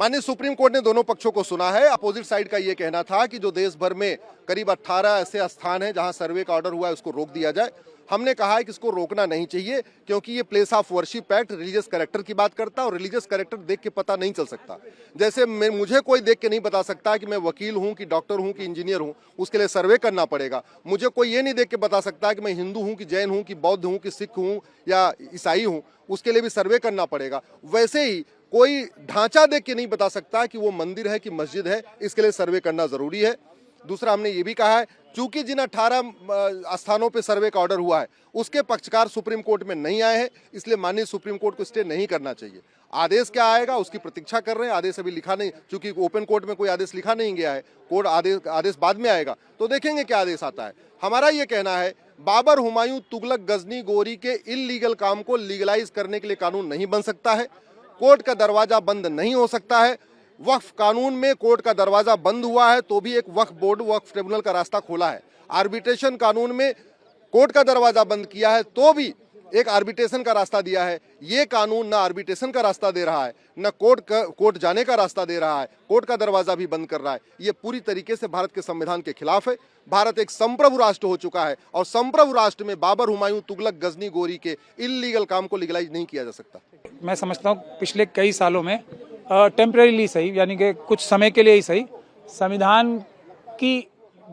माननीय supreme court ने दोनों पक्षों को सुना है। अपोजिट साइड का यह कहना था कि जो देश भर में करीब 18 ऐसे स्थान हैं जहां सर्वे का ऑर्डर हुआ है उसको रोक दिया जाए। हमने कहा है कि इसको रोकना नहीं चाहिए क्योंकि ये place of worship act religious character की बात करता है और रिलीजियस कैरेक्टर देख के पता नहीं चल सकता। जैसे मुझे कोई देख के नहीं बता सकता कि मैं वकील हूं कि डॉक्टर हूं कि इंजीनियर हूं, उसके लिए सर्वे करना पड़ेगा। मुझे कोई ये नहीं देख के बता सकता कि मैं हिंदू हूं कि जैन हूं कि बौद्ध हूं कि सिख हूं या ईसाई हूं, उसके लिए भी सर्वे करना पड़ेगा। वैसे ही कोई ढांचा देख के नहीं बता सकता कि वो मंदिर है कि मस्जिद है, इसके लिए सर्वे करना जरूरी है। दूसरा, हमने ये भी कहा है चूंकि जिन 18 स्थानों पे सर्वे का ऑर्डर हुआ है उसके पक्षकार सुप्रीम कोर्ट में नहीं आए हैं, इसलिए माननीय सुप्रीम कोर्ट को स्टे नहीं करना चाहिए। आदेश क्या आएगा उसकी प्रतीक्षा कर रहे हैं। आदेश अभी लिखा नहीं, चूंकि ओपन कोर्ट में कोई आदेश लिखा नहीं गया है, कोर्ट आदेश बाद में आएगा तो देखेंगे क्या आदेश आता है। हमारा ये कहना है बाबर, हुमायूं, तुगलक, गजनी, गोरी के इल्लीगल काम को लीगलाइज करने के लिए कानून नहीं बन सकता है। कोर्ट का दरवाजा बंद नहीं हो सकता है। वक्फ कानून में कोर्ट का दरवाजा बंद हुआ है तो भी एक वक्फ बोर्ड, वक्फ ट्रिब्यूनल का रास्ता खोला है। आर्बिट्रेशन कानून में कोर्ट का दरवाजा बंद किया है तो भी एक आर्बिट्रेशन का रास्ता दिया है। ये कानून ना आर्बिट्रेशन का रास्ता दे रहा है, न कोर्ट जाने का रास्ता दे रहा है, कोर्ट का दरवाजा भी बंद कर रहा है। ये पूरी तरीके से भारत के संविधान के खिलाफ है। भारत एक संप्रभु राष्ट्र हो चुका है और संप्रभु राष्ट्र में बाबर, हुमायूं, तुगलक, गजनी, गोरी के इल्लीगल काम को लीगलाइज नहीं किया जा सकता। मैं समझता हूँ पिछले कई सालों में टेम्परेरीली सही, यानी कि कुछ समय के लिए ही सही, संविधान की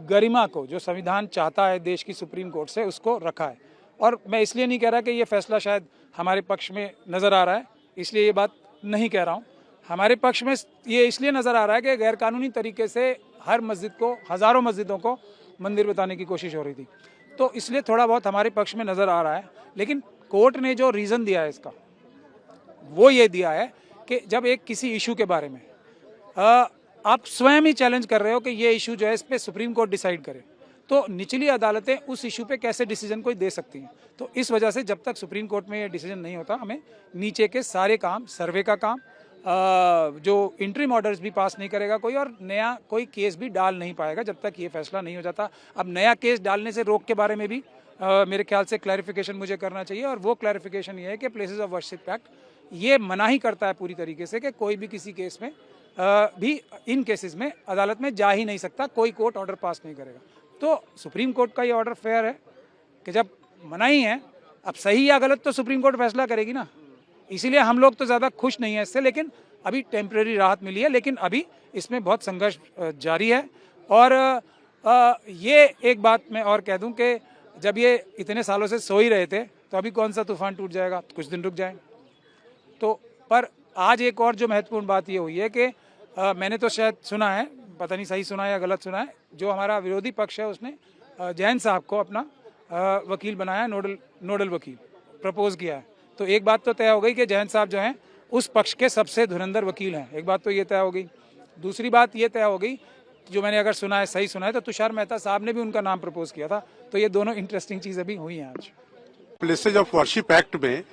गरिमा को, जो संविधान चाहता है देश की सुप्रीम कोर्ट से, उसको रखा है। और मैं इसलिए नहीं कह रहा कि ये फैसला शायद हमारे पक्ष में नज़र आ रहा है, इसलिए ये बात नहीं कह रहा हूँ। हमारे पक्ष में ये इसलिए नज़र आ रहा है कि गैरकानूनी तरीके से हर मस्जिद को, हज़ारों मस्जिदों को मंदिर बताने की कोशिश हो रही थी, तो इसलिए थोड़ा बहुत हमारे पक्ष में नज़र आ रहा है। लेकिन कोर्ट ने जो रीज़न दिया है इसका, वो ये दिया है कि जब एक किसी इशू के बारे में आप स्वयं ही चैलेंज कर रहे हो कि ये इशू जो है इस पे सुप्रीम कोर्ट डिसाइड करे, तो निचली अदालतें उस इशू पे कैसे डिसीजन कोई दे सकती हैं। तो इस वजह से जब तक सुप्रीम कोर्ट में ये डिसीजन नहीं होता, हमें नीचे के सारे काम, सर्वे का काम, जो इंटरिम ऑर्डर्स भी पास नहीं करेगा कोई, और नया कोई केस भी डाल नहीं पाएगा जब तक ये फैसला नहीं हो जाता। अब नया केस डालने से रोक के बारे में भी मेरे ख्याल से क्लैरिफिकेशन मुझे करना चाहिए, और वो क्लैरिफिकेशन ये है कि प्लेसेस ऑफ वर्शिप एक्ट ये मना ही करता है पूरी तरीके से कि कोई भी किसी केस में भी इन केसेस में अदालत में जा ही नहीं सकता, कोई कोर्ट ऑर्डर पास नहीं करेगा। तो सुप्रीम कोर्ट का ये ऑर्डर फेयर है कि जब मना ही है, अब सही या गलत तो सुप्रीम कोर्ट फैसला करेगी ना। इसीलिए हम लोग तो ज़्यादा खुश नहीं है इससे, लेकिन अभी टेम्परेरी राहत मिली है, लेकिन अभी इसमें बहुत संघर्ष जारी है। और ये एक बात मैं और कह दूं कि जब ये इतने सालों से सो ही रहे थे तो अभी कौन सा तूफान टूट जाएगा, कुछ दिन रुक जाए। तो पर आज एक और जो महत्वपूर्ण बात ये हुई है कि मैंने तो शायद सुना है, पता नहीं सही सुना है या गलत सुना है, जो हमारा विरोधी पक्ष है उसने जैन साहब को अपना वकील बनाया, नोडल वकील प्रपोज किया है। तो एक बात तो तय हो गई कि जैन साहब जो हैं उस पक्ष के सबसे धुरंधर वकील हैं, एक बात तो ये तय हो गई। दूसरी बात ये तय हो गई, जो मैंने अगर सुना है, सही सुना है, तो तुषार मेहता साहब ने भी उनका नाम प्रपोज किया था। तो ये दोनों इंटरेस्टिंग चीज़ें भी हुई हैं आज। प्लेसेज ऑफ वर्शिप एक्ट में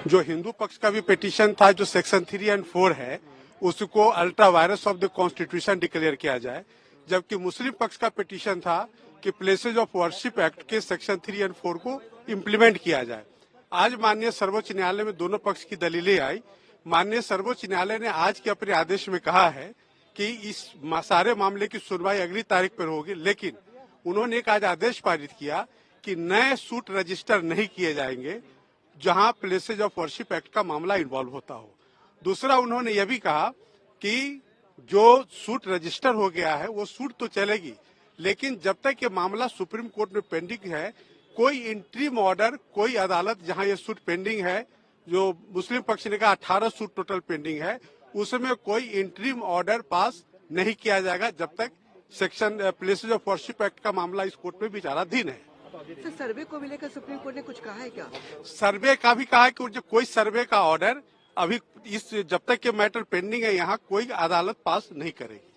जो हिंदू पक्ष का भी पिटीशन था, जो सेक्शन 3 और 4 है, उसको ultra vires of the constitution declare किया जाए, जबकि मुस्लिम पक्ष का पिटीशन था कि प्लेसेज ऑफ वर्शिप एक्ट के सेक्शन 3 और 4 को इम्प्लीमेंट किया जाए। आज माननीय सर्वोच्च न्यायालय में दोनों पक्ष की दलीलें आई। माननीय सर्वोच्च न्यायालय ने आज के अपने आदेश में कहा है कि इस सारे मामले की सुनवाई अगली तारीख पर होगी, लेकिन उन्होंने एक आज आदेश पारित किया कि नए सूट रजिस्टर नहीं किए जाएंगे जहां प्लेसेज ऑफ वर्शिप एक्ट का मामला इन्वॉल्व होता हो। दूसरा, उन्होंने यह भी कहा कि जो सूट रजिस्टर हो गया है वो सूट तो चलेगी, लेकिन जब तक ये मामला सुप्रीम कोर्ट में पेंडिंग है, कोई इंटरिम ऑर्डर, कोई अदालत जहां ये सूट पेंडिंग है, जो मुस्लिम पक्ष ने कहा 18 सूट टोटल पेंडिंग है, उसमें कोई इंटरिम ऑर्डर पास नहीं किया जाएगा जब तक section places of worship act का मामला इस कोर्ट में विचाराधीन है। सर, सर्वे को भी लेकर सुप्रीम कोर्ट ने कुछ कहा है क्या? सर्वे का भी कहा है कि जो कोई सर्वे का ऑर्डर अभी जब तक ये मैटर पेंडिंग है, यहाँ कोई अदालत पास नहीं करेगी।